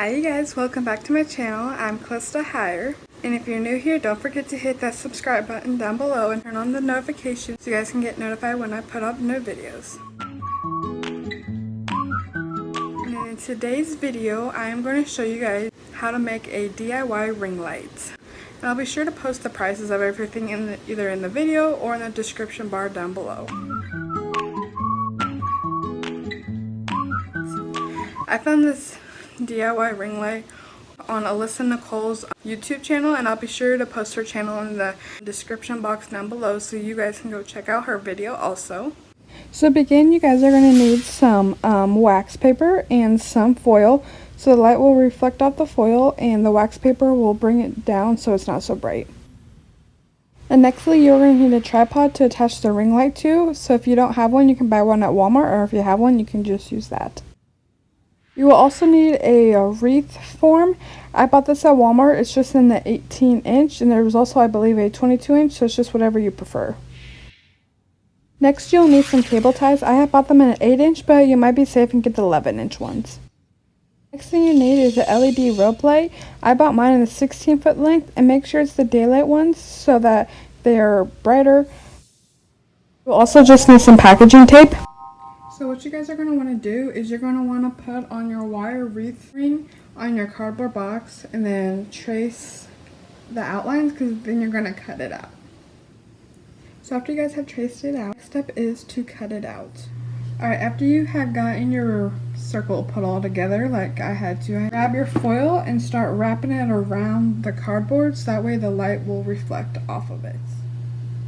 Hi you guys, welcome back to my channel. I'm Calista Heier. And if you're new here, don't forget to hit that subscribe button down below and turn on the notifications so you guys can get notified when I put up new videos. And in today's video, I am going to show you guys how to make a DIY ring light. And I'll be sure to post the prices of everything either in the video or in the description bar down below. I found this DIY ring light on Alyssa Nicole's YouTube channel, and I'll be sure to post her channel in the description box down below so you guys can go check out her video also. So to begin, you guys are going to need some wax paper and some foil, so the light will reflect off the foil and the wax paper will bring it down so it's not so bright. And nextly, you're going to need a tripod to attach the ring light to, so if you don't have one, you can buy one at Walmart, or if you have one, you can just use that. You will also need a wreath form. I bought this at Walmart. It's just in the 18-inch, and there was also, I believe, a 22-inch, so it's just whatever you prefer. Next, you'll need some cable ties. I have bought them in an 8-inch, but you might be safe and get the 11-inch ones. Next thing you need is a LED rope light. I bought mine in the 16-foot length, and make sure it's the daylight ones so that they are brighter. You'll also just need some packaging tape. So what you guys are going to want to do is you're going to want to put on your wire wreath ring on your cardboard box and then trace the outlines, because then you're going to cut it out. So after you guys have traced it out, next step is to cut it out. Alright, after you have gotten your circle put all together like I had to, grab your foil and start wrapping it around the cardboard so that way the light will reflect off of it.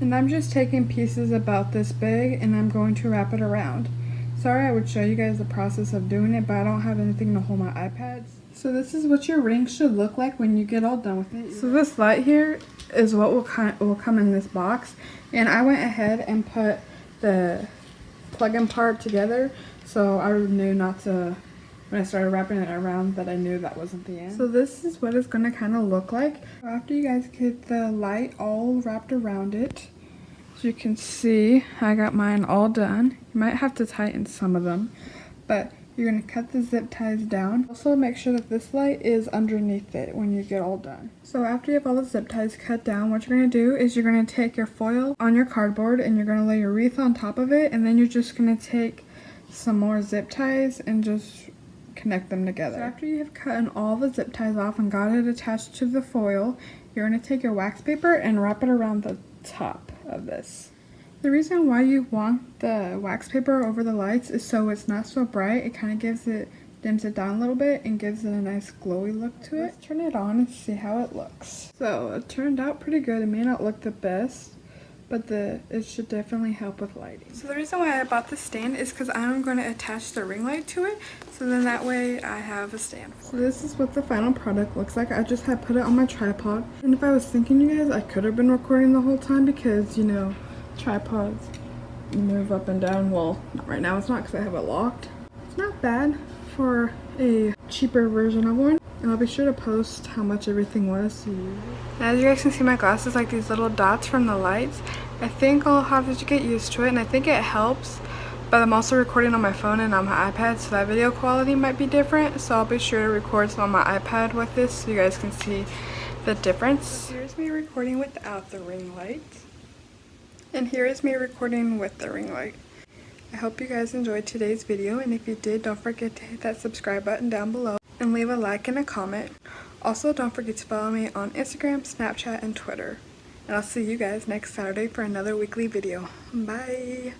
And I'm just taking pieces about this big and I'm going to wrap it around. Sorry, I would show you guys the process of doing it, but I don't have anything to hold my iPad. So this is what your ring should look like when you get all done with it. So this light here is what will come in this box, and I went ahead and put the plug-in part together, so I knew not to, when I started wrapping it around, that I knew that wasn't the end. So this is what it's going to kind of look like. After you guys get the light all wrapped around it, you can see I got mine all done. You might have to tighten some of them, but you're going to cut the zip ties down. Also make sure that this light is underneath it when you get all done. So after you have all the zip ties cut down, what you're going to do is you're going to take your foil on your cardboard and you're going to lay your wreath on top of it, and then you're just going to take some more zip ties and just connect them together. So after you have cut all the zip ties off and got it attached to the foil, you're going to take your wax paper and wrap it around the top of this. The reason why you want the wax paper over the lights is so it's not so bright. It kind of dims it down a little bit and gives it a nice glowy look to it. Let's turn it on and see how it looks. So it turned out pretty good. It may not look the best, but it should definitely help with lighting. So the reason why I bought this stand is because I'm going to attach the ring light to it, so then that way I have a stand for it. So this is what the final product looks like. I just had put it on my tripod, and if I was thinking, you guys, I could have been recording the whole time because, you know, tripods move up and down. Well, not right now, it's not because I have it locked. It's not bad for a cheaper version of one, and I'll be sure to post how much everything was. As you guys can see, my glasses like these little dots from the lights. I think I'll have to get used to it, and I think it helps, but I'm also recording on my phone and on my iPad, so that video quality might be different, so I'll be sure to record some on my iPad with this so you guys can see the difference. So here's me recording without the ring light, and here is me recording with the ring light. I hope you guys enjoyed today's video, and if you did, don't forget to hit that subscribe button down below and leave a like and a comment. Also, don't forget to follow me on Instagram, Snapchat, and Twitter. And I'll see you guys next Saturday for another weekly video. Bye!